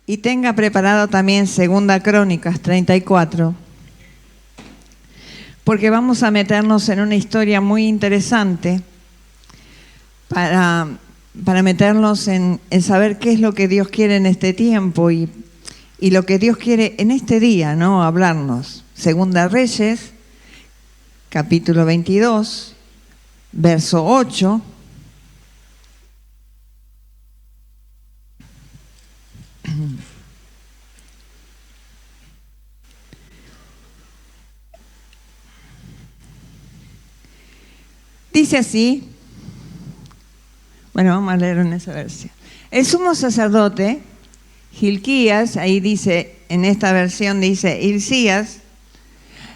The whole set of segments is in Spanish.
y tenga preparado también Segunda Crónicas 34, porque vamos a meternos en una historia muy interesante para meternos en saber qué es lo que Dios quiere en este tiempo y lo que Dios quiere en este día, ¿no? Hablarnos. Segunda Reyes, capítulo 22, verso 8. Dice así, bueno, vamos a leer en esa versión. El sumo sacerdote, Hilquías, ahí dice, en esta versión dice, Hilcías,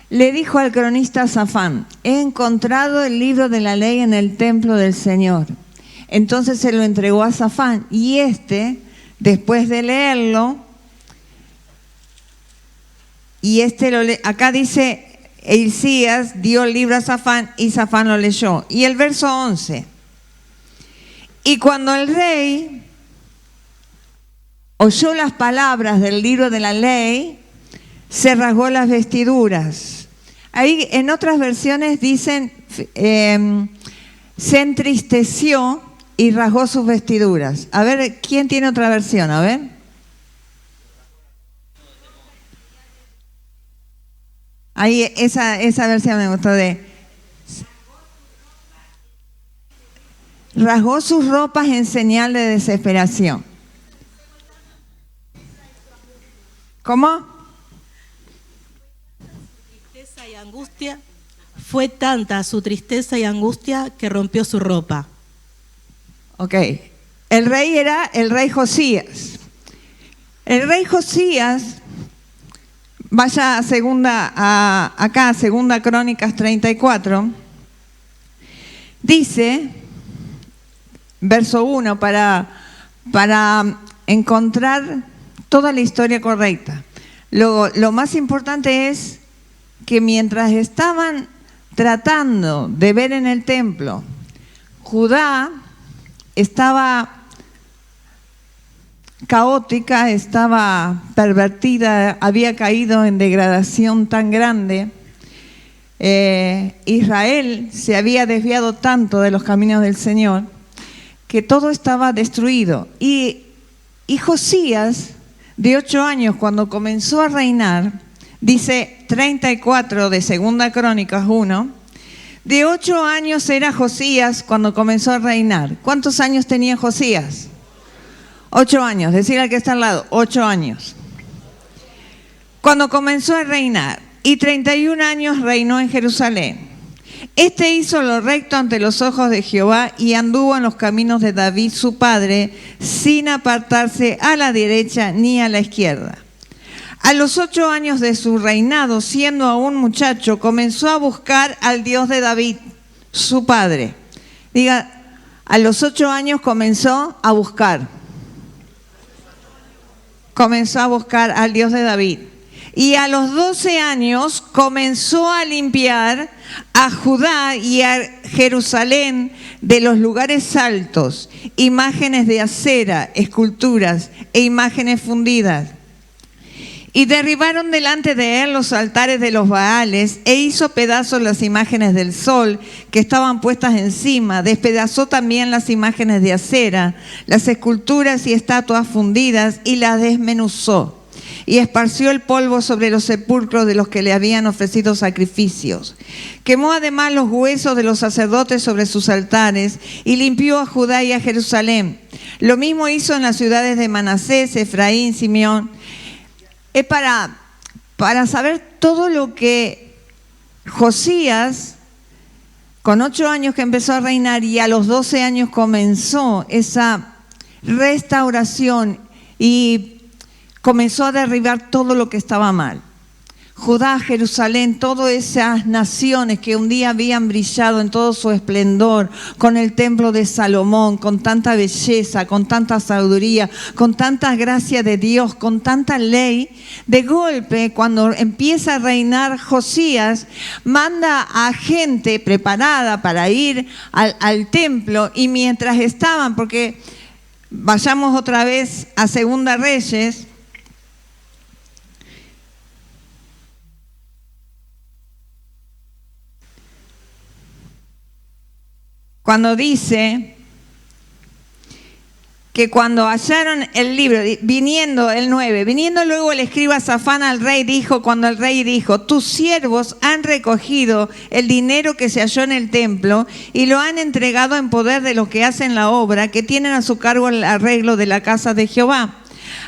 le dijo al cronista Safán, he encontrado el libro de la ley en el templo del Señor. Entonces se lo entregó a Safán y después de leerlo, acá dice, Hilcías dio el libro a Safán y Safán lo leyó. Y el verso 11. Y cuando el rey oyó las palabras del libro de la ley, se rasgó las vestiduras. Ahí en otras versiones dicen, se entristeció y rasgó sus vestiduras. A ver, ¿quién tiene otra versión? A ver. Ahí esa versión me gustó rasgó sus ropas en señal de desesperación. ¿Cómo? Fue tanta su tristeza y angustia que rompió su ropa. Ok. El rey era el rey Josías. El rey Josías, vaya a Segunda Crónicas 34, dice, verso 1, para encontrar toda la historia correcta. Lo más importante es que mientras estaban tratando de ver en el templo, Judá estaba caótica, estaba pervertida, había caído en degradación tan grande. Israel se había desviado tanto de los caminos del Señor que todo estaba destruido. Y Josías, de 8 años, cuando comenzó a reinar, dice 34 de Segunda Crónicas 1, de 8 años era Josías cuando comenzó a reinar. ¿Cuántos años tenía Josías? 8 años, decirle al que está al lado, 8 años. Cuando comenzó a reinar, y 31 años reinó en Jerusalén. Hizo lo recto ante los ojos de Jehová y anduvo en los caminos de David su padre, sin apartarse a la derecha ni a la izquierda. A los 8 años de su reinado, siendo aún muchacho, comenzó a buscar al Dios de David, su padre. Diga, a los 8 años comenzó a buscar al Dios de David. Y a los 12 años comenzó a limpiar a Judá y a Jerusalén de los lugares altos, imágenes de acera, esculturas e imágenes fundidas. Y derribaron delante de él los altares de los Baales e hizo pedazos las imágenes del sol que estaban puestas encima. Despedazó también las imágenes de acera, las esculturas y estatuas fundidas y las desmenuzó. Y esparció el polvo sobre los sepulcros de los que le habían ofrecido sacrificios. Quemó además los huesos de los sacerdotes sobre sus altares y limpió a Judá y a Jerusalén. Lo mismo hizo en las ciudades de Manasés, Efraín, Simeón. Es para saber todo lo que Josías, con 8 años que empezó a reinar y a los 12 años comenzó esa restauración y comenzó a derribar todo lo que estaba mal. Judá, Jerusalén, todas esas naciones que un día habían brillado en todo su esplendor, con el templo de Salomón, con tanta belleza, con tanta sabiduría, con tanta gracia de Dios, con tanta ley, de golpe, cuando empieza a reinar Josías, manda a gente preparada para ir al templo, y mientras estaban, porque vayamos otra vez a Segunda Reyes, cuando dice que cuando hallaron el libro, viniendo el 9, viniendo luego el escriba Safán al rey, cuando el rey dijo, tus siervos han recogido el dinero que se halló en el templo y lo han entregado en poder de los que hacen la obra, que tienen a su cargo el arreglo de la casa de Jehová.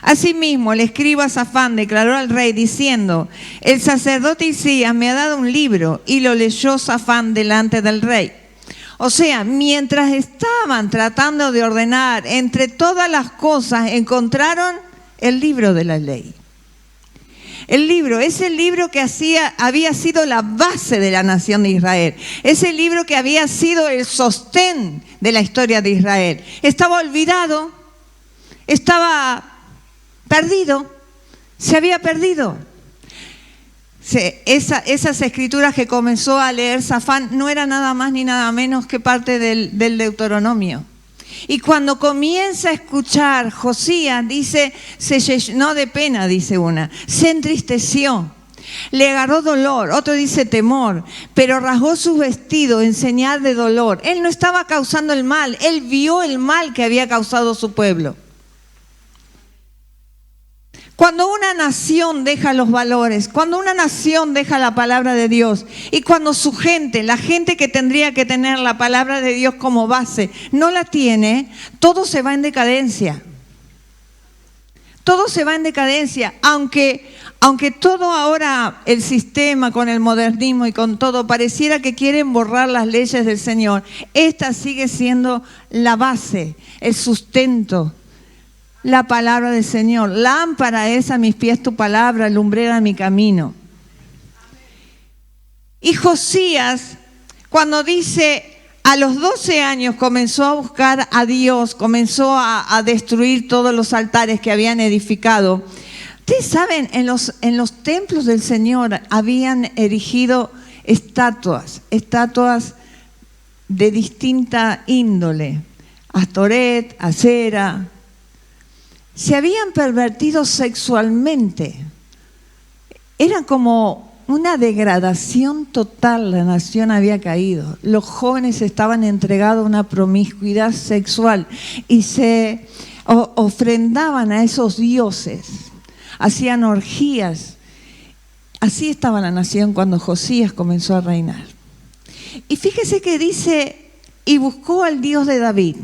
Asimismo, el escriba Safán declaró al rey diciendo, el sacerdote Hilcías me ha dado un libro, y lo leyó Safán delante del rey. O sea, mientras estaban tratando de ordenar entre todas las cosas, encontraron el libro de la ley. El libro, ese libro que había sido la base de la nación de Israel. Ese libro que había sido el sostén de la historia de Israel. Estaba olvidado, estaba perdido, se había perdido. Esas escrituras que comenzó a leer Safán no era nada más ni nada menos que parte del Deuteronomio. Y cuando comienza a escuchar Josías, dice, se llenó de pena, dice una, se entristeció, le agarró dolor, otro dice temor, pero rasgó sus vestidos en señal de dolor. Él no estaba causando el mal, él vio el mal que había causado su pueblo. Cuando una nación deja los valores, cuando una nación deja la palabra de Dios y cuando su gente, la gente que tendría que tener la palabra de Dios como base, no la tiene, todo se va en decadencia. Todo se va en decadencia, aunque todo ahora, el sistema con el modernismo y con todo, pareciera que quieren borrar las leyes del Señor. Esta sigue siendo la base, el sustento. La palabra del Señor. Lámpara es a mis pies tu palabra, lumbrera mi camino. Y Josías, cuando dice, a los 12 años comenzó a buscar a Dios, comenzó a destruir todos los altares que habían edificado. Ustedes saben, en los templos del Señor habían erigido estatuas de distinta índole. Astoret, Asera. Se habían pervertido sexualmente. Era como una degradación total, la nación había caído. Los jóvenes estaban entregados a una promiscuidad sexual y se ofrendaban a esos dioses, hacían orgías. Así estaba la nación cuando Josías comenzó a reinar. Y fíjese que dice, y buscó al Dios de David,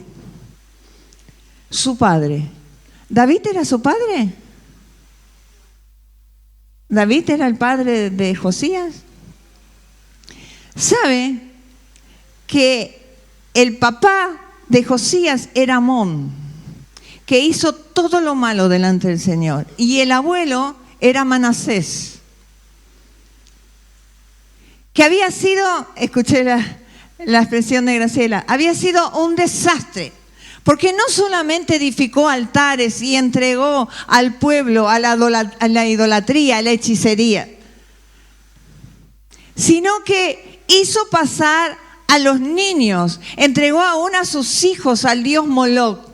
su padre. ¿David era su padre? ¿David era el padre de Josías? ¿Sabe que el papá de Josías era Amón, que hizo todo lo malo delante del Señor? Y el abuelo era Manasés, que había sido, escuché la expresión de Graciela, había sido un desastre. Porque no solamente edificó altares y entregó al pueblo a la idolatría, a la hechicería, sino que hizo pasar a los niños, entregó aún a sus hijos al dios Moloc.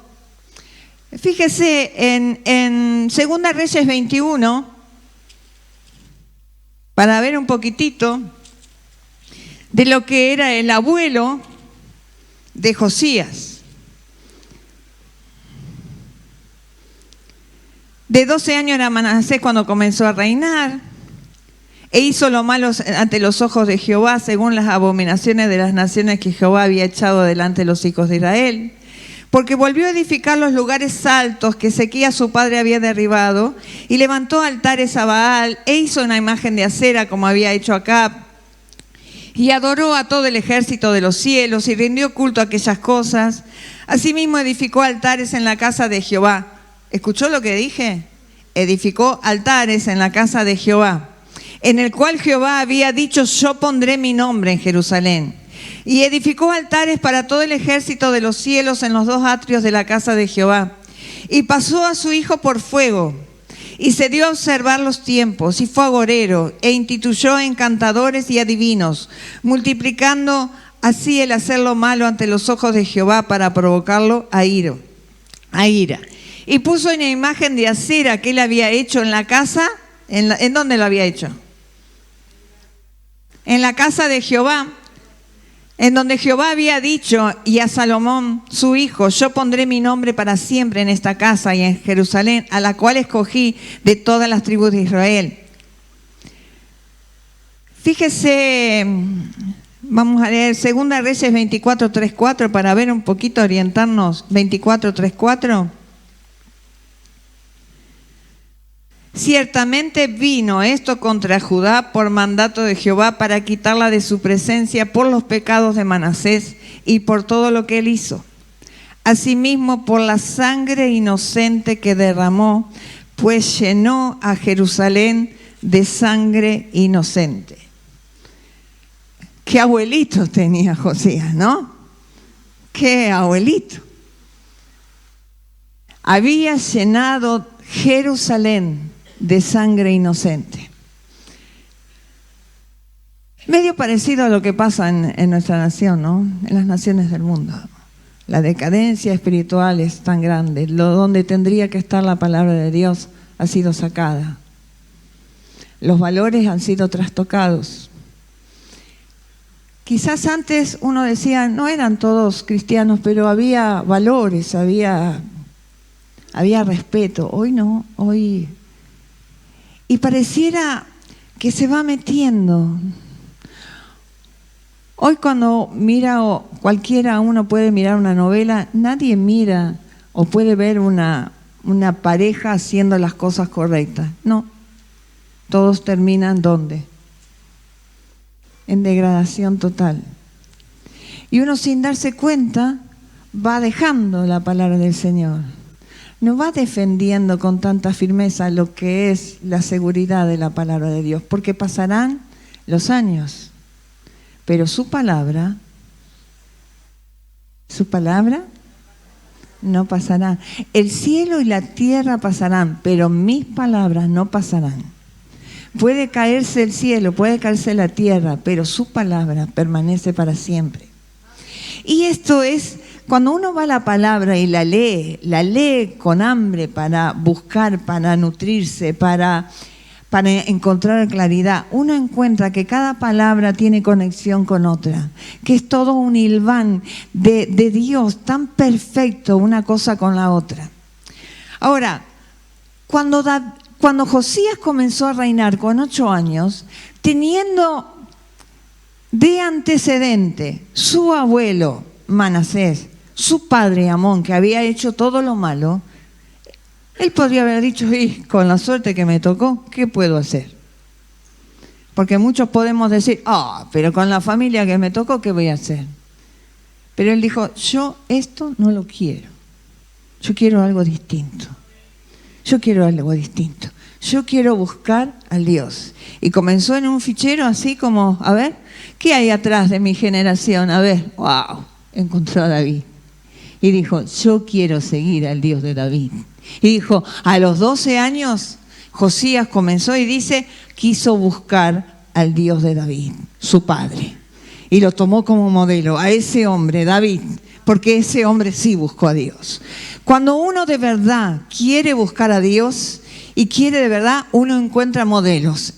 Fíjese en 2 Reyes 21, para ver un poquitito de lo que era el abuelo de Josías. De 12 años era Manasés cuando comenzó a reinar, e hizo lo malo ante los ojos de Jehová, según las abominaciones de las naciones que Jehová había echado delante de los hijos de Israel, porque volvió a edificar los lugares altos que Ezequías su padre había derribado, y levantó altares a Baal, e hizo una imagen de acera como había hecho Acab, y adoró a todo el ejército de los cielos, y rindió culto a aquellas cosas. Asimismo edificó altares en la casa de Jehová. ¿Escuchó lo que dije? Edificó altares en la casa de Jehová, en el cual Jehová había dicho, yo pondré mi nombre en Jerusalén. Y edificó altares para todo el ejército de los cielos en los 2 atrios de la casa de Jehová. Y pasó a su hijo por fuego, y se dio a observar los tiempos, y fue agorero, e instituyó encantadores y adivinos, multiplicando así el hacer lo malo ante los ojos de Jehová para provocarlo a ira. Y puso una imagen de acera que él había hecho en la casa. ¿En dónde lo había hecho? En la casa de Jehová. en donde Jehová había dicho y a Salomón su hijo, yo pondré mi nombre para siempre en esta casa y en Jerusalén, a la cual escogí de todas las tribus de Israel. Fíjese, vamos a leer 2 Reyes 24:3-4 para ver un poquito, orientarnos. 24:3-4. Ciertamente vino esto contra Judá por mandato de Jehová para quitarla de su presencia por los pecados de Manasés y por todo lo que él hizo. Asimismo por la sangre inocente que derramó, pues llenó a Jerusalén de sangre inocente. Qué abuelito tenía Josías, ¿no? Qué abuelito. Había llenado Jerusalén de sangre inocente. Medio parecido a lo que pasa en nuestra nación, ¿no? En las naciones del mundo. La decadencia espiritual es tan grande. Donde tendría que estar la palabra de Dios ha sido sacada. Los valores han sido trastocados. Quizás antes uno decía, no eran todos cristianos, pero había valores, había respeto. Hoy no, hoy... Y pareciera que se va metiendo. Hoy cuando mira, o cualquiera, uno puede mirar una novela, nadie mira o puede ver una pareja haciendo las cosas correctas. No, todos terminan ¿dónde? En degradación total. Y uno sin darse cuenta va dejando la palabra del Señor. No va defendiendo con tanta firmeza lo que es la seguridad de la palabra de Dios, porque pasarán los años, pero su palabra no pasará. El cielo y la tierra pasarán, pero mis palabras no pasarán. Puede caerse el cielo, puede caerse la tierra, pero su palabra permanece para siempre. Y esto es, cuando uno va a la palabra y la lee con hambre para buscar, para nutrirse, para encontrar claridad, uno encuentra que cada palabra tiene conexión con otra, que es todo un hilván de Dios tan perfecto una cosa con la otra. Ahora, cuando Josías comenzó a reinar con 8 años, teniendo de antecedente su abuelo Manasés, su padre Amón, que había hecho todo lo malo, él podría haber dicho, con la suerte que me tocó, ¿qué puedo hacer? Porque muchos podemos decir, pero con la familia que me tocó, ¿qué voy a hacer? Pero él dijo, yo esto no lo quiero. Yo quiero algo distinto. Yo quiero buscar al Dios. Y comenzó en un fichero así como, a ver, ¿qué hay atrás de mi generación? A ver, wow, encontró a David. Y dijo, yo quiero seguir al Dios de David. Y dijo, a los 12 años, Josías comenzó y dice, quiso buscar al Dios de David, su padre. Y lo tomó como modelo, a ese hombre, David, porque ese hombre sí buscó a Dios. Cuando uno de verdad quiere buscar a Dios y quiere de verdad, uno encuentra modelos.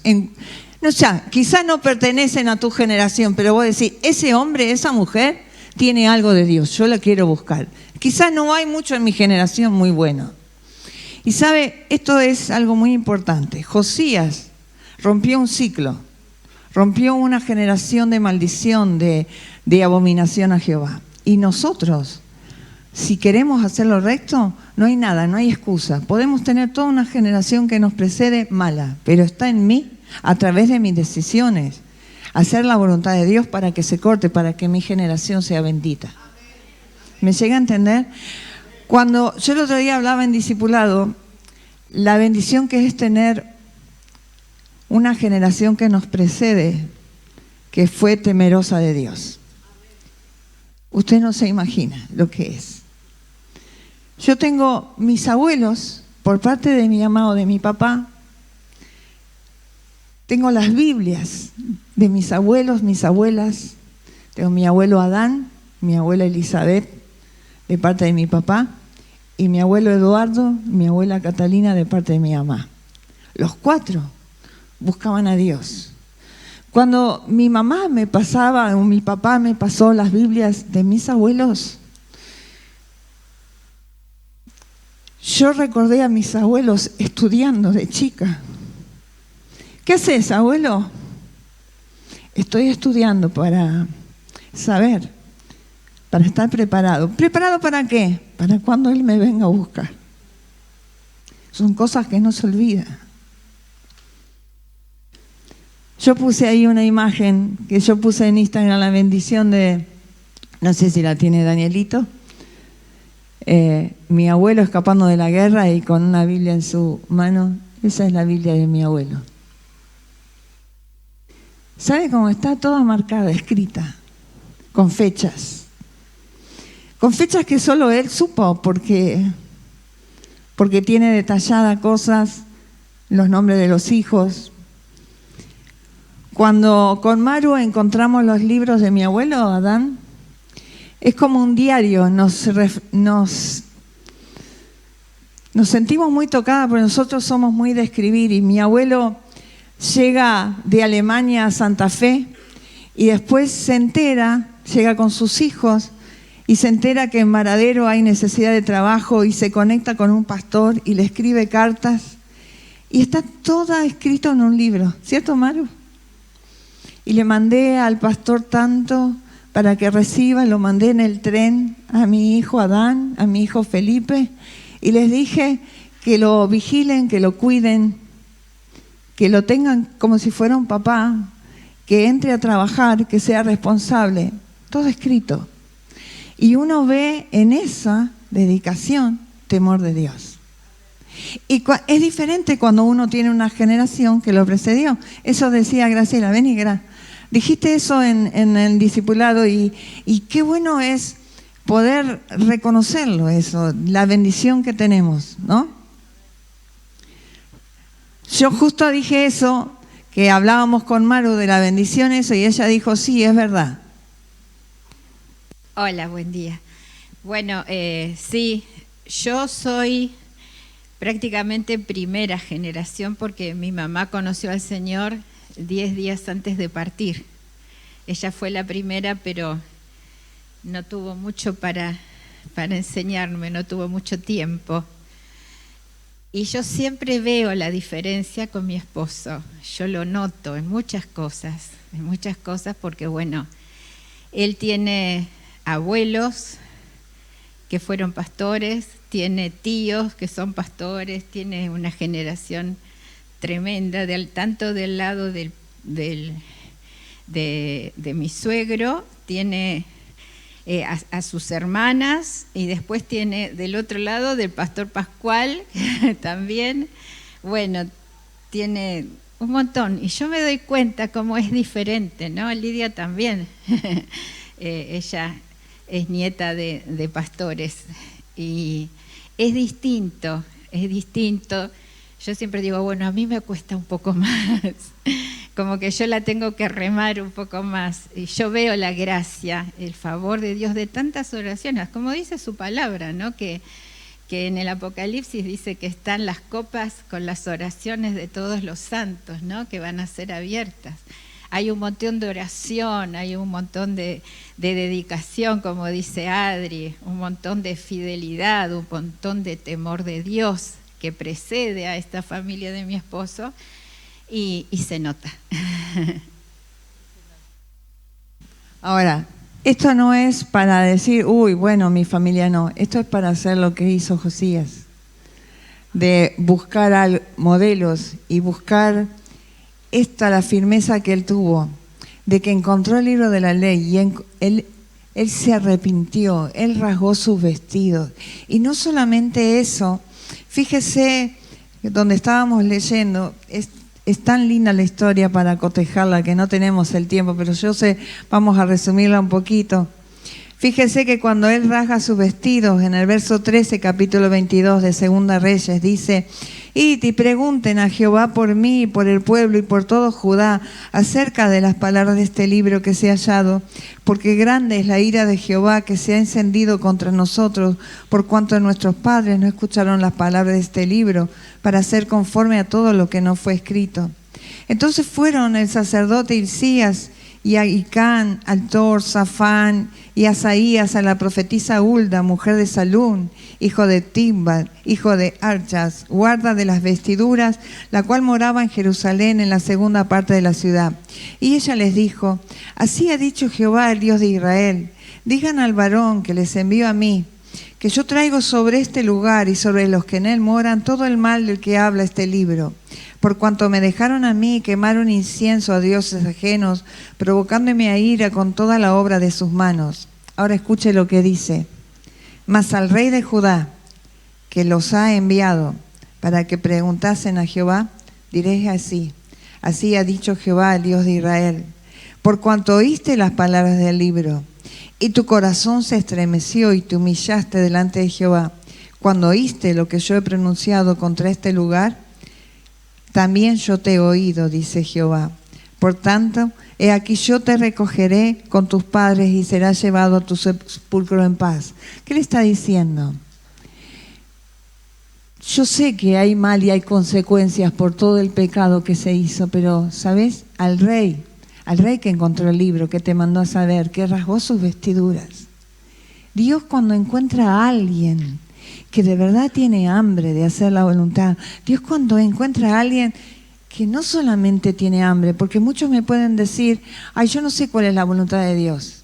No sé, quizás no pertenecen a tu generación, pero vos decís, ese hombre, esa mujer, tiene algo de Dios, yo la quiero buscar. Quizás no hay mucho en mi generación muy bueno. Y sabe, esto es algo muy importante. Josías rompió un ciclo, rompió una generación de maldición, de abominación a Jehová. Y nosotros, si queremos hacerlo recto, no hay nada, no hay excusa. Podemos tener toda una generación que nos precede mala, pero está en mí, a través de mis decisiones, hacer la voluntad de Dios para que se corte, para que mi generación sea bendita. ¿Me llega a entender? Cuando yo el otro día hablaba en discipulado, la bendición que es tener una generación que nos precede, que fue temerosa de Dios. Usted no se imagina lo que es. Yo tengo mis abuelos, por parte de mi mamá o de mi papá, tengo las Biblias de mis abuelos, mis abuelas. Tengo mi abuelo Adán, mi abuela Elizabeth, de parte de mi papá, y mi abuelo Eduardo, mi abuela Catalina, de parte de mi mamá. Los 4 buscaban a Dios. Cuando mi mamá me pasaba, o mi papá me pasó las Biblias de mis abuelos, yo recordé a mis abuelos estudiando de chica. ¿Qué haces, abuelo? Estoy estudiando para saber, para estar preparado. ¿Preparado para qué? Para cuando Él me venga a buscar. Son cosas que no se olvidan. Yo puse ahí una imagen que yo puse en Instagram, la bendición de, no sé si la tiene Danielito, mi abuelo escapando de la guerra y con una Biblia en su mano. Esa es la Biblia de mi abuelo. ¿Sabe cómo está? Toda marcada, escrita, con fechas. Con fechas que solo él supo, porque tiene detalladas cosas, los nombres de los hijos. Cuando con Maru encontramos los libros de mi abuelo, Adán, es como un diario, nos sentimos muy tocadas, porque nosotros somos muy de escribir, y mi abuelo llega de Alemania a Santa Fe y después se entera, llega con sus hijos y se entera que en Varadero hay necesidad de trabajo y se conecta con un pastor y le escribe cartas y está toda escrito en un libro, ¿cierto, Maru? Y le mandé al pastor tanto para que reciba, lo mandé en el tren a mi hijo Adán, a mi hijo Felipe, y les dije que lo vigilen, que lo cuiden, que lo tengan como si fuera un papá, que entre a trabajar, que sea responsable, todo escrito. Y uno ve en esa dedicación temor de Dios. Y es diferente cuando uno tiene una generación que lo precedió. Eso decía Graciela, ven y dijiste eso en el discipulado y qué bueno es poder reconocerlo, eso, la bendición que tenemos, ¿no? Yo justo dije eso, que hablábamos con Maru de la bendición, eso, y ella dijo, sí, es verdad. Hola, buen día. Bueno, sí, yo soy prácticamente primera generación porque mi mamá conoció al Señor 10 días antes de partir. Ella fue la primera, pero no tuvo mucho para enseñarme, no tuvo mucho tiempo. Y yo siempre veo la diferencia con mi esposo. Yo lo noto en muchas cosas, porque bueno, él tiene abuelos que fueron pastores, tiene tíos que son pastores, tiene una generación tremenda, tanto del lado de mi suegro, tiene a sus hermanas, y después tiene del otro lado del pastor Pascual también. Bueno, tiene un montón, y yo me doy cuenta cómo es diferente, ¿no? Lidia también, ella es nieta de pastores, y es distinto. Yo siempre digo, bueno, a mí me cuesta un poco más, como que yo la tengo que remar un poco más, y yo veo la gracia, el favor de Dios de tantas oraciones, como dice su palabra, ¿no? Que en el Apocalipsis dice que están las copas con las oraciones de todos los santos, ¿no? Que van a ser abiertas. Hay un montón de oración, hay un montón de dedicación, como dice Adri, un montón de fidelidad, un montón de temor de Dios que precede a esta familia de mi esposo, y se nota. Ahora, esto no es para decir, uy, bueno, mi familia no. Esto es para hacer lo que hizo Josías, de buscar modelos y buscar la firmeza que él tuvo, de que encontró el libro de la ley y él se arrepintió, él rasgó sus vestidos. Y no solamente eso, fíjese donde estábamos leyendo, es tan linda la historia para cotejarla que no tenemos el tiempo, pero vamos a resumirla un poquito. Fíjese que cuando él rasga sus vestidos, en el verso 13, capítulo 22 de Segunda Reyes, dice: Id y pregunten a Jehová por mí, y por el pueblo y por todo Judá, acerca de las palabras de este libro que se ha hallado, porque grande es la ira de Jehová que se ha encendido contra nosotros, por cuanto nuestros padres no escucharon las palabras de este libro, para hacer conforme a todo lo que no fue escrito. Entonces fueron el sacerdote Hilcías y Ahicam, Altor, Safán y Asaías a la profetisa Hulda, mujer de Salún, hijo de Tibbar, hijo de Archas, guarda de las vestiduras, la cual moraba en Jerusalén, en la segunda parte de la ciudad. Y ella les dijo: así ha dicho Jehová, el Dios de Israel: digan al varón que les envío a mí, que yo traigo sobre este lugar y sobre los que en él moran todo el mal del que habla este libro. Por cuanto me dejaron a mí, quemaron incienso a dioses ajenos, provocándome a ira con toda la obra de sus manos. Ahora escuche lo que dice: mas al rey de Judá, que los ha enviado para que preguntasen a Jehová, diré así: así ha dicho Jehová, el Dios de Israel, por cuanto oíste las palabras del libro, y tu corazón se estremeció y te humillaste delante de Jehová, cuando oíste lo que yo he pronunciado contra este lugar, también yo te he oído, dice Jehová. Por tanto, he aquí yo te recogeré con tus padres y serás llevado a tu sepulcro en paz. ¿Qué le está diciendo? Yo sé que hay mal y hay consecuencias por todo el pecado que se hizo, pero, ¿sabes? Al rey que encontró el libro, que te mandó a saber, que rasgó sus vestiduras. Dios, cuando encuentra a alguien que de verdad tiene hambre de hacer la voluntad, Dios cuando encuentra a alguien que no solamente tiene hambre, porque muchos me pueden decir: ay, yo no sé cuál es la voluntad de Dios.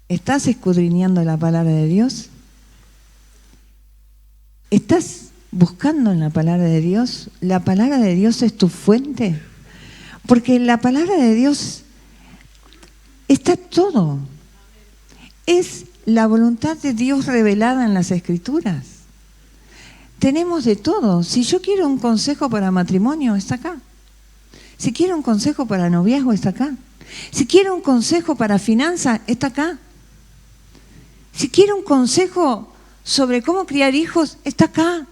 ¿Estás escudriñando la palabra de Dios? ¿Estás buscando en la palabra de Dios? ¿La palabra de Dios es tu fuente? Porque en la palabra de Dios está todo. Es la voluntad de Dios revelada en las Escrituras. Tenemos de todo. Si yo quiero un consejo para matrimonio, está acá. Si quiero un consejo para noviazgo, está acá. Si quiero un consejo para finanzas, está acá. Si quiero un consejo sobre cómo criar hijos, está acá.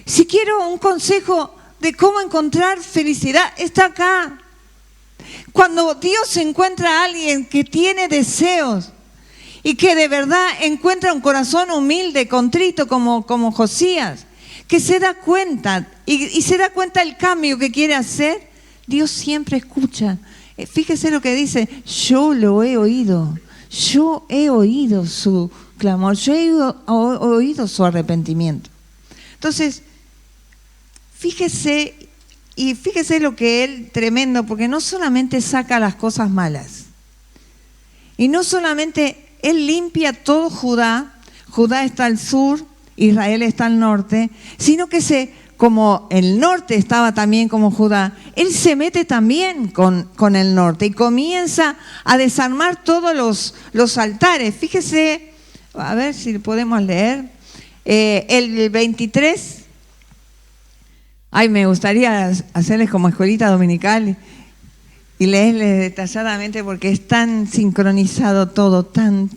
Si quiero un consejo de cómo encontrar felicidad, está acá. Cuando Dios encuentra a alguien que tiene deseos y que de verdad encuentra un corazón humilde, contrito como Josías, que se da cuenta y se da cuenta el cambio que quiere hacer, Dios siempre escucha. Fíjese lo que dice: yo lo he oído, yo he oído su clamor, yo he oído su arrepentimiento. Entonces, fíjese lo que él, tremendo, porque no solamente saca las cosas malas, y no solamente él limpia todo Judá está al sur, Israel está al norte, sino que como el norte estaba también como Judá, él se mete también con el norte y comienza a desarmar todos los altares. Fíjese, a ver si podemos leer, el 23. Ay, me gustaría hacerles como escuelita dominical y leerles detalladamente, porque es tan sincronizado todo, tan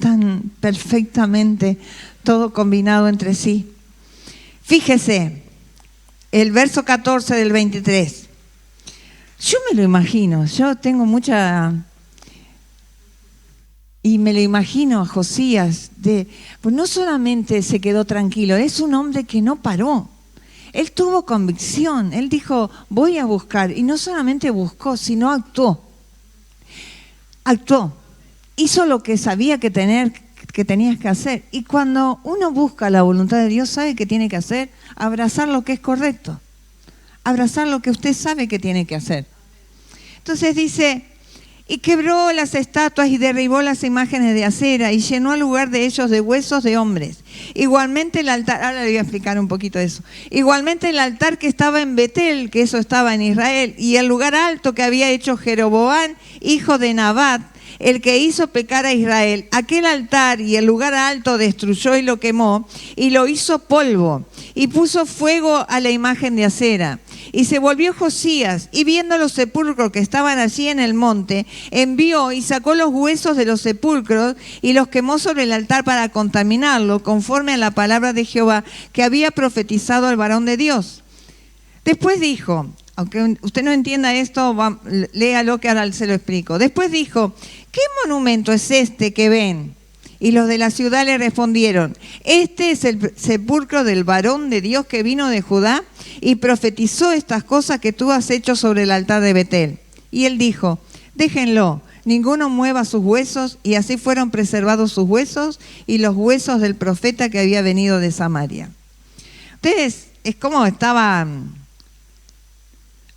perfectamente, todo combinado entre sí. Fíjese, el verso 14 del 23. Yo me lo imagino, yo tengo mucha... Y me lo imagino a Josías, pues no solamente se quedó tranquilo, es un hombre que no paró. Él tuvo convicción, él dijo: voy a buscar, y no solamente buscó, sino actuó. Actuó, hizo lo que sabía que tenías que hacer. Y cuando uno busca la voluntad de Dios, ¿sabe qué tiene que hacer? Abrazar lo que es correcto, abrazar lo que usted sabe que tiene que hacer. Entonces dice: y quebró las estatuas y derribó las imágenes de acera y llenó el lugar de ellos de huesos de hombres. Igualmente el altar, ahora le voy a explicar un poquito de eso. Igualmente el altar que estaba en Betel, que eso estaba en Israel, y el lugar alto que había hecho Jeroboam, hijo de Nabat, el que hizo pecar a Israel, aquel altar y el lugar alto destruyó y lo quemó y lo hizo polvo y puso fuego a la imagen de acera. Y se volvió Josías, y viendo los sepulcros que estaban allí en el monte, envió y sacó los huesos de los sepulcros y los quemó sobre el altar para contaminarlo, conforme a la palabra de Jehová que había profetizado al varón de Dios. Después dijo, aunque usted no entienda esto, léalo que ahora se lo explico. Después dijo: ¿qué monumento es este que ven? Y los de la ciudad le respondieron: este es el sepulcro del varón de Dios que vino de Judá y profetizó estas cosas que tú has hecho sobre el altar de Betel. Y él dijo: déjenlo, ninguno mueva sus huesos. Y así fueron preservados sus huesos y los huesos del profeta que había venido de Samaria. Ustedes, es como estaba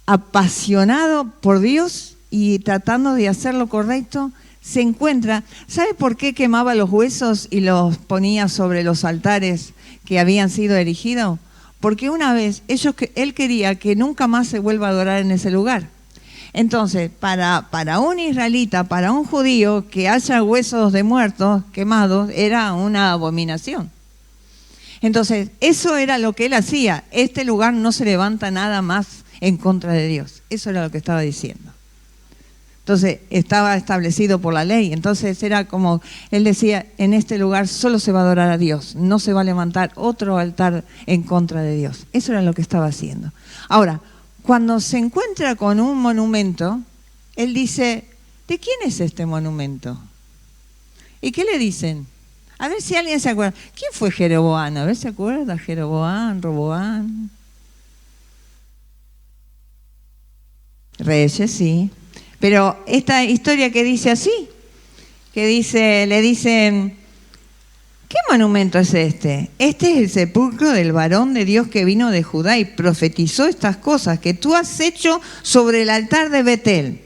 apasionado por Dios y tratando de hacer lo correcto. Se encuentra, ¿sabe por qué quemaba los huesos y los ponía sobre los altares que habían sido erigidos? Porque una vez él quería que nunca más se vuelva a adorar en ese lugar. Entonces, para un israelita, para un judío, que haya huesos de muertos quemados era una abominación. Entonces, eso era lo que él hacía. Este lugar no se levanta nada más en contra de Dios. Eso era lo que estaba diciendo. Entonces, estaba establecido por la ley. Entonces, era como, él decía, en este lugar solo se va a adorar a Dios. No se va a levantar otro altar en contra de Dios. Eso era lo que estaba haciendo. Ahora, cuando se encuentra con un monumento, él dice: ¿de quién es este monumento? ¿Y qué le dicen? A ver si alguien se acuerda. ¿Quién fue Jeroboam? A ver si se acuerda. Jeroboam, Roboam. Reyes, sí. Pero esta historia que dice así, le dicen: ¿qué monumento es este? Este es el sepulcro del varón de Dios que vino de Judá y profetizó estas cosas que tú has hecho sobre el altar de Betel.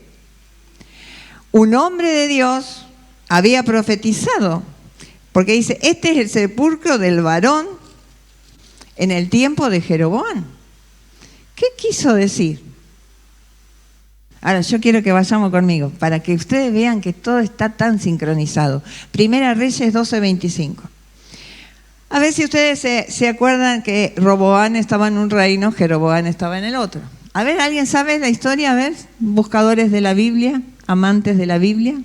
Un hombre de Dios había profetizado, porque dice: este es el sepulcro del varón en el tiempo de Jeroboam. ¿Qué quiso decir? Ahora, yo quiero que vayamos conmigo, para que ustedes vean que todo está tan sincronizado. Primera Reyes 12:25. A ver si ustedes se acuerdan que Roboam estaba en un reino, Jeroboam estaba en el otro. A ver, ¿alguien sabe la historia? A ver, buscadores de la Biblia, amantes de la Biblia.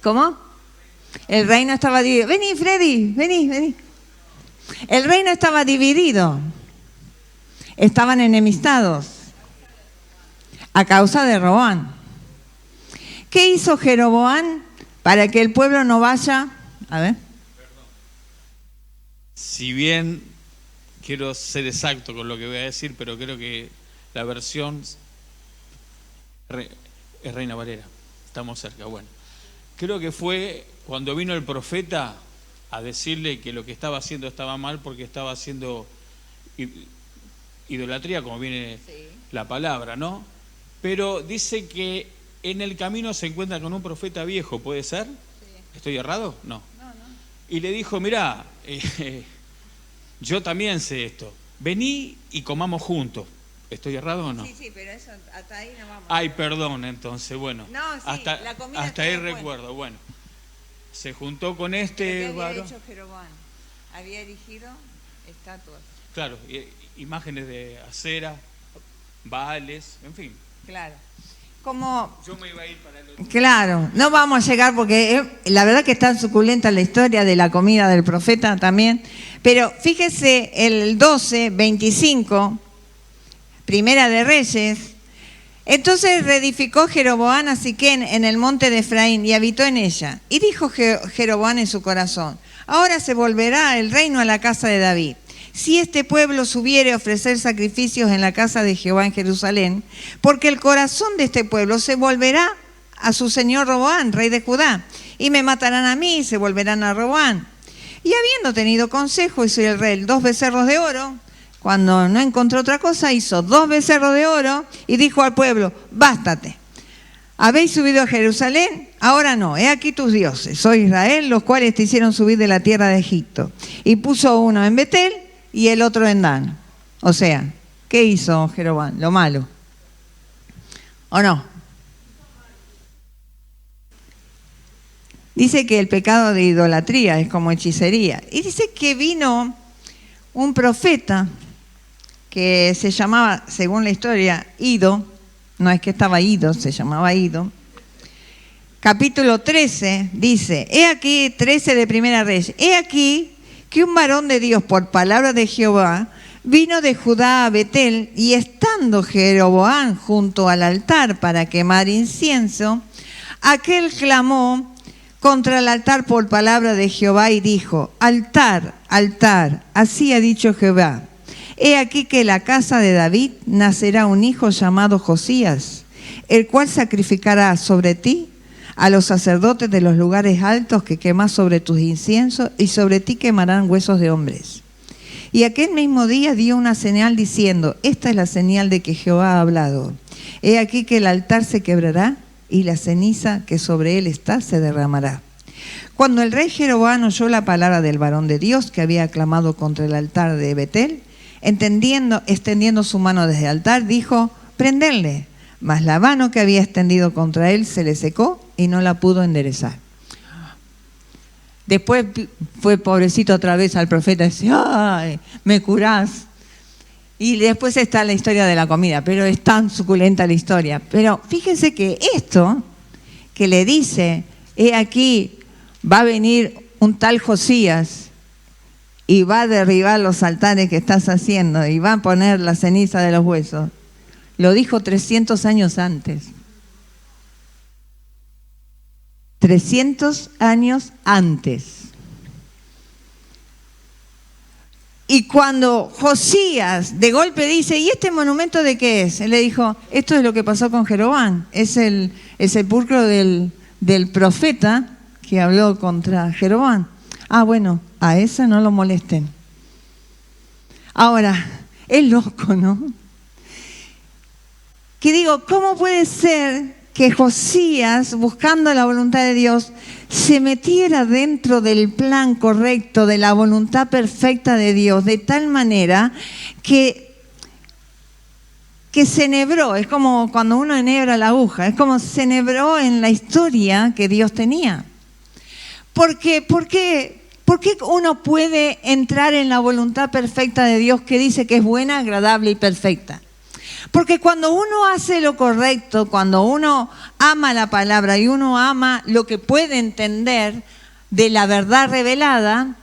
¿Cómo? El reino estaba dividido. Vení, Freddy, vení. El reino estaba dividido. Estaban enemistados a causa de Roboam. ¿Qué hizo Jeroboam para que el pueblo no vaya? A ver. Si bien quiero ser exacto con lo que voy a decir, pero creo que la versión es Reina Valera. Estamos cerca. Bueno, creo que fue cuando vino el profeta a decirle que lo que estaba haciendo estaba mal porque estaba haciendo idolatría, como viene la palabra, ¿no? Pero dice que en el camino se encuentra con un profeta viejo, ¿puede ser? Sí. ¿Estoy errado? No. No. Y le dijo: mirá, yo también sé esto, vení y comamos juntos. ¿Estoy errado o no? Sí, pero eso, hasta ahí no vamos. Ay, perdón, entonces, bueno. No, sí, hasta ahí recuerdo, bueno. Se juntó con este varón. ¿Qué había hecho Jeroboam? Había erigido estatuas. Claro, imágenes de acera, baales, en fin. Claro. Como, yo me iba a ir para el otro. Claro, no vamos a llegar porque la verdad que es tan suculenta la historia de la comida del profeta también. Pero fíjese el 12:25, Primera de Reyes. Entonces reedificó Jeroboam a Siquén en el monte de Efraín y habitó en ella. Y dijo Jeroboam en su corazón: ahora se volverá el reino a la casa de David. Si este pueblo subiere a ofrecer sacrificios en la casa de Jehová en Jerusalén, porque el corazón de este pueblo se volverá a su señor Roboam, rey de Judá, y me matarán a mí y se volverán a Roboam. Y habiendo tenido consejo, hizo el rey 2 becerros de oro. Cuando no encontró otra cosa, hizo 2 becerros de oro y dijo al pueblo: bástate. ¿Habéis subido a Jerusalén? Ahora no, he aquí tus dioses, soy Israel, los cuales te hicieron subir de la tierra de Egipto. Y puso uno en Betel y el otro en Dan. O sea, ¿qué hizo Jeroboam? Lo malo. ¿O no? Dice que el pecado de idolatría es como hechicería. Y dice que vino un profeta que se llamaba, según la historia, Ido. No es que estaba Ido, se llamaba Ido. Capítulo 13 dice, he aquí, 13 de Primera Reyes, he aquí que un varón de Dios por palabra de Jehová vino de Judá a Betel, y estando Jeroboam junto al altar para quemar incienso, aquel clamó contra el altar por palabra de Jehová y dijo: altar, altar, así ha dicho Jehová. He aquí que en la casa de David nacerá un hijo llamado Josías, el cual sacrificará sobre ti a los sacerdotes de los lugares altos que quemas sobre tus inciensos, y sobre ti quemarán huesos de hombres. Y aquel mismo día dio una señal diciendo: esta es la señal de que Jehová ha hablado. He aquí que el altar se quebrará y la ceniza que sobre él está se derramará. Cuando el rey Jeroboam oyó la palabra del varón de Dios que había clamado contra el altar de Betel, extendiendo su mano desde el altar, dijo: prenderle. Mas la mano que había extendido contra él se le secó y no la pudo enderezar. Después fue pobrecito otra vez al profeta y dice: ¡ay, me curás! Y después está la historia de la comida, pero es tan suculenta la historia. Pero fíjense que esto que le dice: he aquí, va a venir un tal Josías y va a derribar los altares que estás haciendo y va a poner la ceniza de los huesos. Lo dijo 300 años antes. 300 años antes. Y cuando Josías de golpe dice: ¿y este monumento de qué es? Él le dijo: esto es lo que pasó con Jeroboam. Es el sepulcro del profeta que habló contra Jeroboam. Ah, bueno, a ese no lo molesten. Ahora, es loco, ¿no? Que digo, ¿cómo puede ser que Josías, buscando la voluntad de Dios, se metiera dentro del plan correcto, de la voluntad perfecta de Dios, de tal manera que se enhebró? Es como cuando uno enhebra la aguja, es como se enhebró en la historia que Dios tenía. ¿Por qué uno puede entrar en la voluntad perfecta de Dios que dice que es buena, agradable y perfecta? Porque cuando uno hace lo correcto, cuando uno ama la palabra y uno ama lo que puede entender de la verdad revelada,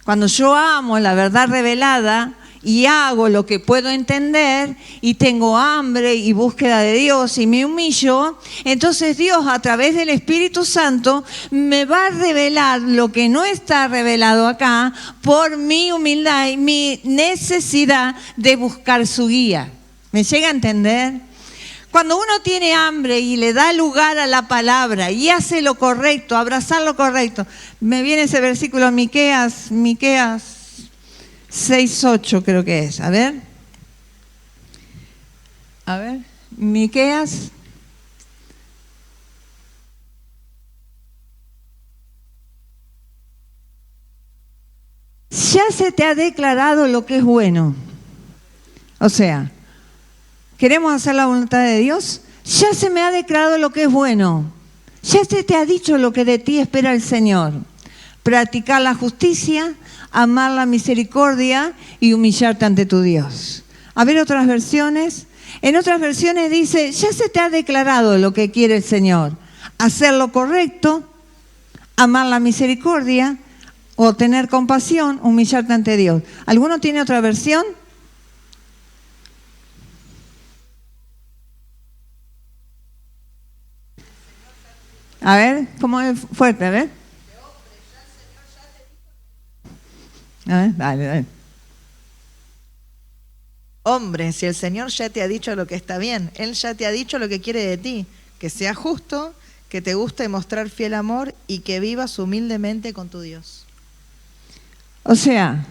cuando yo amo la verdad revelada y hago lo que puedo entender y tengo hambre y búsqueda de Dios y me humillo, entonces Dios a través del Espíritu Santo me va a revelar lo que no está revelado acá por mi humildad y mi necesidad de buscar su guía. ¿Me llega a entender? Cuando uno tiene hambre y le da lugar a la palabra y hace lo correcto, abrazar lo correcto. Me viene ese versículo, Miqueas 6:8 creo que es. A ver, Miqueas. Ya se te ha declarado lo que es bueno. O sea, ¿queremos hacer la voluntad de Dios? Ya se me ha declarado lo que es bueno. Ya se te ha dicho lo que de ti espera el Señor. Practicar la justicia, amar la misericordia y humillarte ante tu Dios. A ver otras versiones. En otras versiones dice: ya se te ha declarado lo que quiere el Señor. Hacer lo correcto, amar la misericordia o tener compasión, humillarte ante Dios. ¿Alguno tiene otra versión? A ver, ¿cómo es fuerte? A ver. Dale. Hombre, si el Señor ya te ha dicho lo que está bien, Él ya te ha dicho lo que quiere de ti, que sea justo, que te guste mostrar fiel amor y que vivas humildemente con tu Dios. O sea,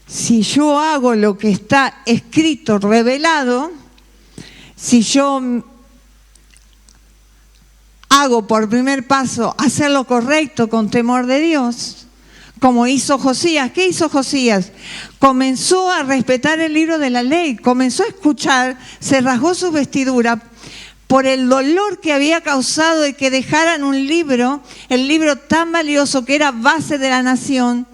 si yo hago lo que está escrito, revelado, si yo hago por primer paso hacer lo correcto con temor de Dios, como hizo Josías. ¿Qué hizo Josías? Comenzó a respetar el libro de la ley, comenzó a escuchar, se rasgó su vestidura por el dolor que había causado de que dejaran un libro, el libro tan valioso que era base de la nación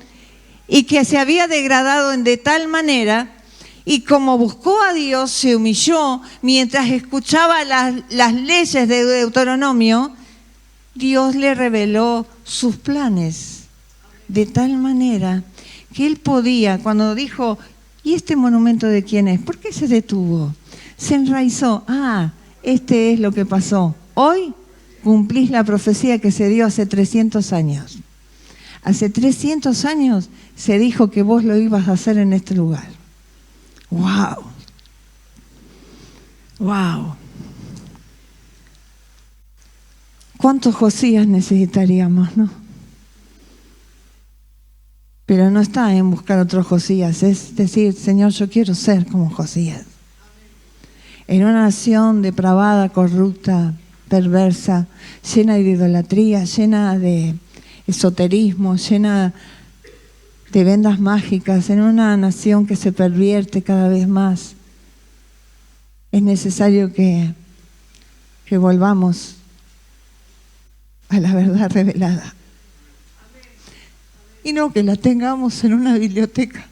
y que se había degradado de tal manera. Y como buscó a Dios, se humilló mientras escuchaba las leyes de Deuteronomio, Dios le reveló sus planes de tal manera que él podía, cuando dijo: ¿y este monumento de quién es? ¿Por qué se detuvo? Se enraizó. Este es lo que pasó. Hoy cumplís la profecía que se dio hace 300 años. Hace 300 años se dijo que vos lo ibas a hacer en este lugar. ¡Wow! ¡Wow! ¿Cuántos Josías necesitaríamos, no? Pero no está en buscar otros Josías, es decir, Señor, yo quiero ser como Josías. En una nación depravada, corrupta, perversa, llena de idolatría, llena de esoterismo, llena de vendas mágicas, en una nación que se pervierte cada vez más, es necesario que volvamos a la verdad revelada. Y no que la tengamos en una biblioteca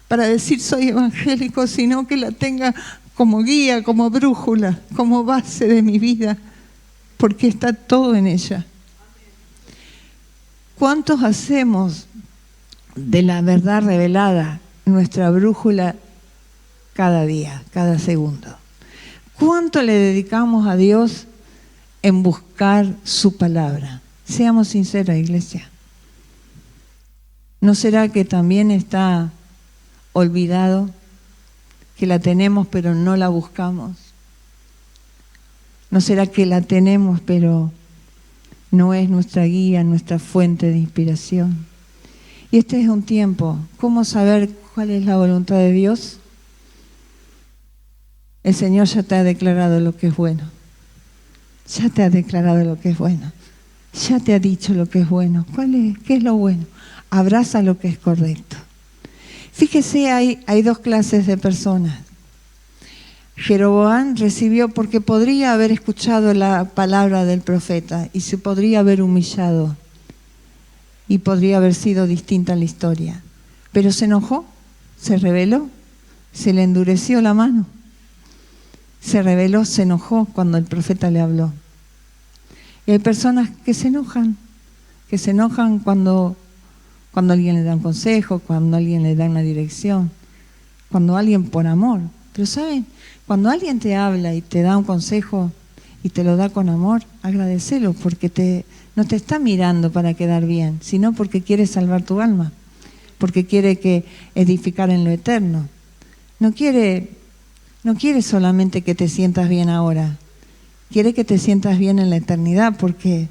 para decir soy evangélico, sino que la tenga como guía, como brújula, como base de mi vida, porque está todo en ella. ¿Cuántos hacemos de la verdad revelada nuestra brújula cada día, cada segundo? ¿Cuánto le dedicamos a Dios en buscar su palabra? Seamos sinceros, iglesia. ¿No será que también está olvidado, que la tenemos pero no la buscamos? ¿No será que la tenemos pero no es nuestra guía, nuestra fuente de inspiración? Y este es un tiempo. ¿Cómo saber cuál es la voluntad de Dios? El Señor ya te ha declarado lo que es bueno. Ya te ha declarado lo que es bueno. Ya te ha dicho lo que es bueno. ¿Qué es lo bueno? Abraza lo que es correcto. Fíjese, hay dos clases de personas. Jeroboam recibió porque podría haber escuchado la palabra del profeta y se podría haber humillado y podría haber sido distinta la historia. Pero se enojó, se rebeló, se le endureció la mano. Se rebeló, se enojó cuando el profeta le habló. Y hay personas que se enojan cuando alguien le da un consejo, cuando alguien le da una dirección, cuando alguien por amor. Pero ¿saben? Cuando alguien te habla y te da un consejo y te lo da con amor, agradecelo porque no te está mirando para quedar bien, sino porque quiere salvar tu alma, porque quiere que edificar en lo eterno. No quiere solamente que te sientas bien ahora, quiere que te sientas bien en la eternidad, porque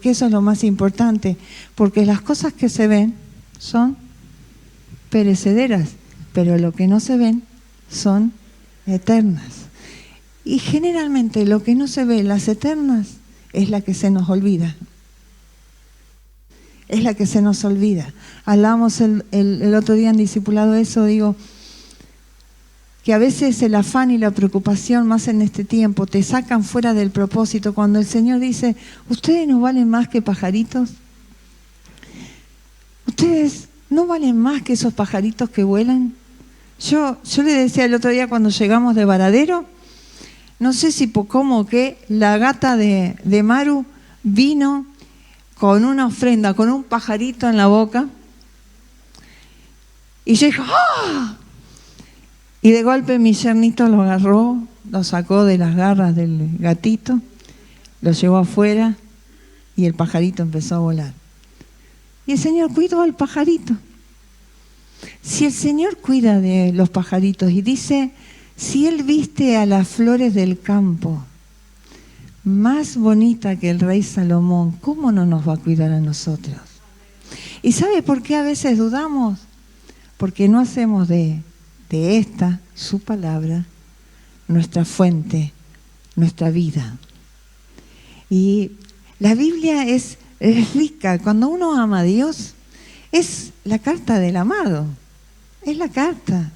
eso es lo más importante, porque las cosas que se ven son perecederas, pero lo que no se ven son eternas. Y generalmente lo que no se ve, las eternas, es la que se nos olvida. Es la que se nos olvida. Hablamos el otro día en discipulado eso, digo, que a veces el afán y la preocupación, más en este tiempo, te sacan fuera del propósito. Cuando el Señor dice, ¿ustedes no valen más que pajaritos? ¿Ustedes no valen más que esos pajaritos que vuelan? Yo le decía el otro día cuando llegamos de Varadero, no sé si por cómo que la gata de Maru vino con una ofrenda, con un pajarito en la boca, y yo dije, ¡ah! Y de golpe mi yernito lo agarró, lo sacó de las garras del gatito, lo llevó afuera y el pajarito empezó a volar. Y el Señor cuidó al pajarito. Si el Señor cuida de los pajaritos y dice, si Él viste a las flores del campo, más bonita que el rey Salomón, ¿cómo no nos va a cuidar a nosotros? ¿Y sabe por qué a veces dudamos? Porque no hacemos de esta, su palabra, nuestra fuente, nuestra vida. Y la Biblia es rica. Cuando uno ama a Dios, es la carta del amado. Es la carta.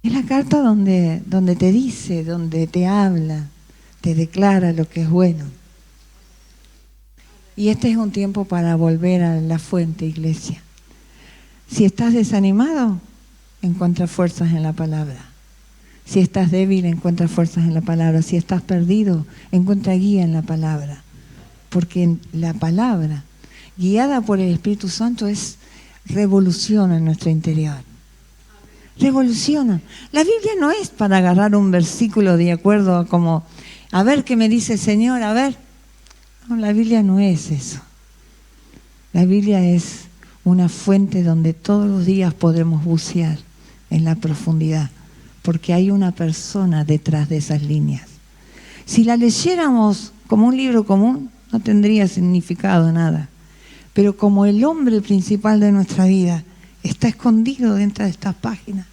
Es la carta donde te dice, donde te habla, te declara lo que es bueno. Y este es un tiempo para volver a la fuente, iglesia. Si estás desanimado, encuentra fuerzas en la palabra. Si estás débil, encuentra fuerzas en la palabra. Si estás perdido, encuentra guía en la palabra. Porque la palabra, guiada por el Espíritu Santo, es revolución en nuestro interior. revolucionan. La Biblia no es para agarrar un versículo de acuerdo a como, a ver qué me dice el Señor, a ver. No, la Biblia no es eso. La Biblia es una fuente donde todos los días podemos bucear en la profundidad, porque hay una persona detrás de esas líneas. Si la leyéramos como un libro común, no tendría significado nada. Pero como el hombre principal de nuestra vida está escondido dentro de estas páginas,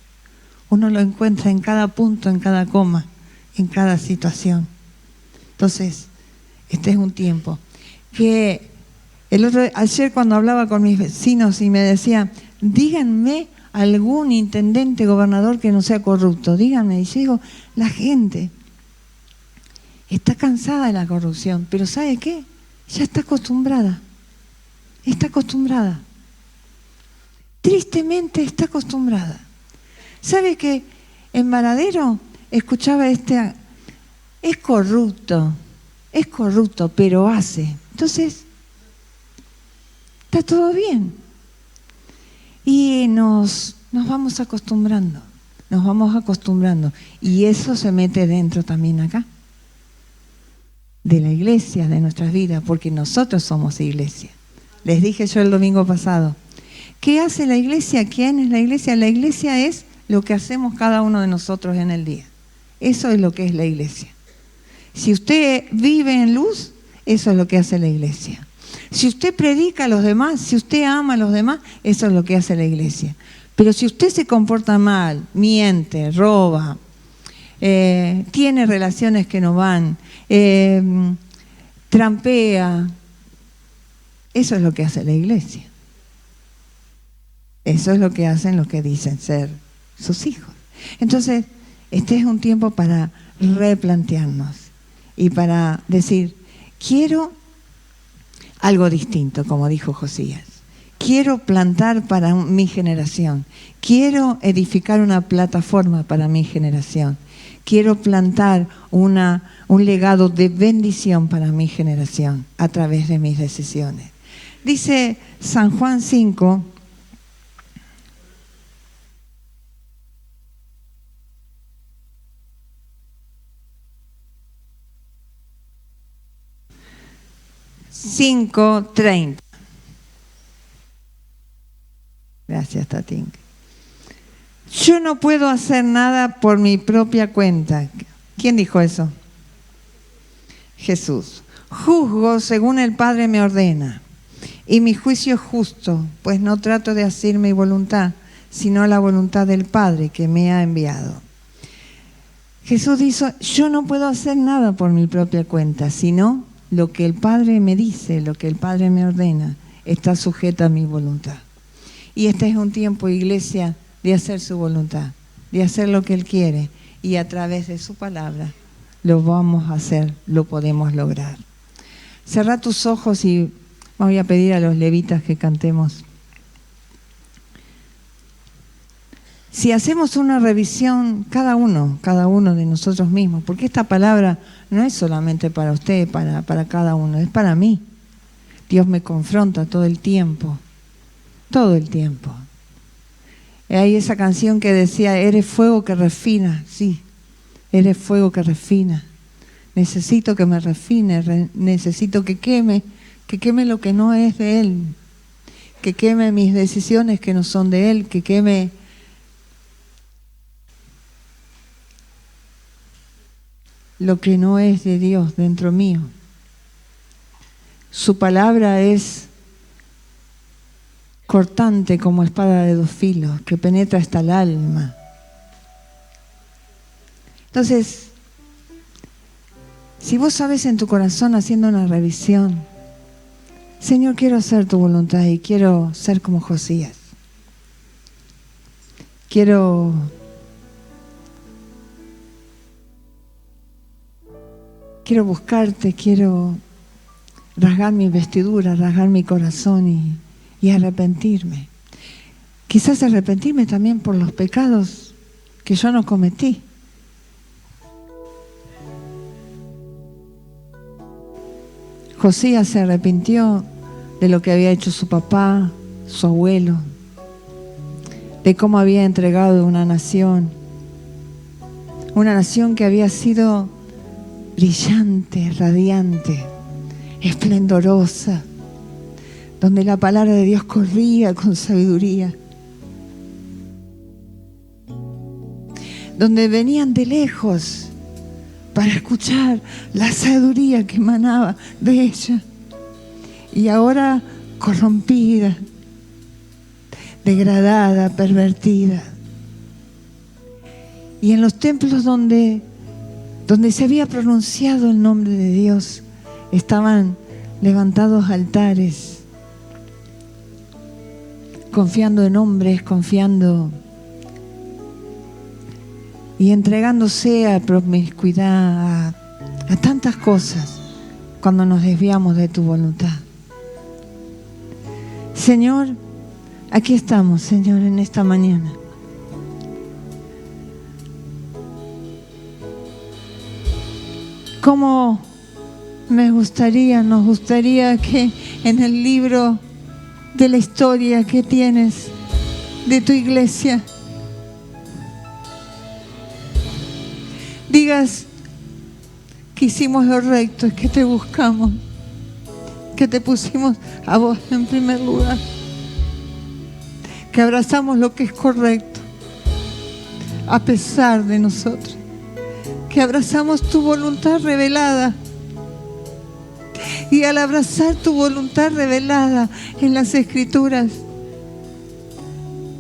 uno lo encuentra en cada punto, en cada coma, en cada situación. Entonces, este es un tiempo que ayer cuando hablaba con mis vecinos y me decían, díganme algún intendente, gobernador que no sea corrupto, díganme. Y yo digo, la gente está cansada de la corrupción, pero ¿sabe qué? Ya está acostumbrada. Está acostumbrada. Tristemente está acostumbrada. ¿Sabe que en Varadero escuchaba es corrupto, pero hace? Entonces, está todo bien. Y nos vamos acostumbrando, Y eso se mete dentro también acá, de la iglesia, de nuestras vidas, porque nosotros somos iglesia. Les dije yo el domingo pasado, ¿qué hace la iglesia? ¿Quién es la iglesia? La iglesia es lo que hacemos cada uno de nosotros en el día. Eso es lo que es la iglesia. Si usted vive en luz, eso es lo que hace la iglesia. Si usted predica a los demás, si usted ama a los demás, eso es lo que hace la iglesia. Pero si usted se comporta mal, miente, roba, tiene relaciones que no van, trampea, eso es lo que hace la iglesia. Eso es lo que hacen los que dicen ser sus hijos. Entonces, este es un tiempo para replantearnos y para decir, quiero algo distinto, como dijo Josías. Quiero plantar para mi generación. Quiero edificar una plataforma para mi generación. Quiero plantar un legado de bendición para mi generación a través de mis decisiones. Dice San Juan 5, .30. Gracias, Tatín. Yo no puedo hacer nada por mi propia cuenta. ¿Quién dijo eso? Jesús. Juzgo según el Padre me ordena. Y mi juicio es justo, pues no trato de hacer mi voluntad, sino la voluntad del Padre que me ha enviado. Jesús dijo, yo no puedo hacer nada por mi propia cuenta, sino lo que el Padre me dice, lo que el Padre me ordena, está sujeto a mi voluntad. Y este es un tiempo, iglesia, de hacer su voluntad, de hacer lo que Él quiere. Y a través de su palabra lo vamos a hacer, lo podemos lograr. Cerrá tus ojos y voy a pedir a los levitas que cantemos. Si hacemos una revisión, cada uno de nosotros mismos, porque esta palabra no es solamente para usted, para cada uno, es para mí. Dios me confronta todo el tiempo. Hay esa canción que decía, eres fuego que refina, sí, eres fuego que refina. Necesito que me refine, necesito que queme lo que no es de Él, que queme mis decisiones que no son de Él, que queme lo que no es de Dios dentro mío. Su palabra es cortante como espada de dos filos, que penetra hasta el alma. Entonces, si vos sabes en tu corazón haciendo una revisión, Señor, quiero hacer tu voluntad y quiero ser como Josías. Quiero buscarte, quiero rasgar mi vestidura, rasgar mi corazón y arrepentirme. Quizás arrepentirme también por los pecados que yo no cometí. Josías se arrepintió de lo que había hecho su papá, su abuelo. de cómo había entregado una nación que había sido brillante, radiante, esplendorosa, donde la palabra de Dios corría con sabiduría, donde venían de lejos para escuchar la sabiduría que emanaba de ella, y ahora corrompida, degradada, pervertida. Y en los templos donde se había pronunciado el nombre de Dios, estaban levantados altares, confiando en hombres, confiando y entregándose a promiscuidad, a tantas cosas, cuando nos desviamos de tu voluntad. Señor, aquí estamos, Señor, en esta mañana. Cómo nos gustaría que en el libro de la historia que tienes de tu iglesia digas que hicimos lo recto, que te buscamos, que te pusimos a vos en primer lugar, que abrazamos lo que es correcto a pesar de nosotros, que abrazamos tu voluntad revelada. Y al abrazar tu voluntad revelada en las Escrituras,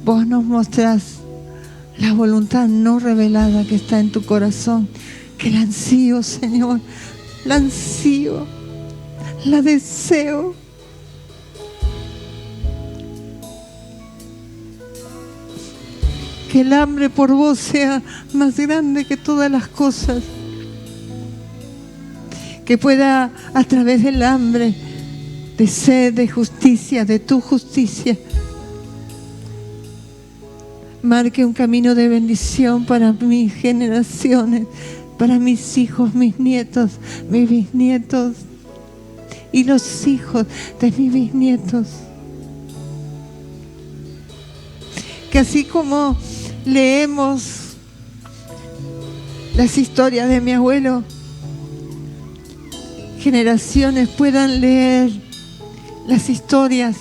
vos nos mostrás la voluntad no revelada que está en tu corazón, que la ansío, Señor, la ansío, la deseo. Que el hambre por vos sea más grande que todas las cosas. Que pueda, a través del hambre, de sed, de justicia, de tu justicia, marque un camino de bendición para mis generaciones, para mis hijos, mis nietos, mis bisnietos y los hijos de mis bisnietos. Que así como leemos las historias de mi abuelo, generaciones puedan leer las historias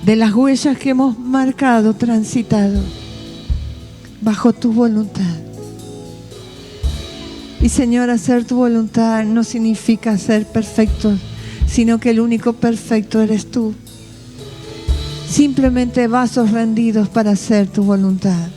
de las huellas que hemos marcado, transitado bajo tu voluntad. Y Señor, hacer tu voluntad no significa ser perfectos, sino que el único perfecto eres tú. Simplemente vasos rendidos para hacer tu voluntad.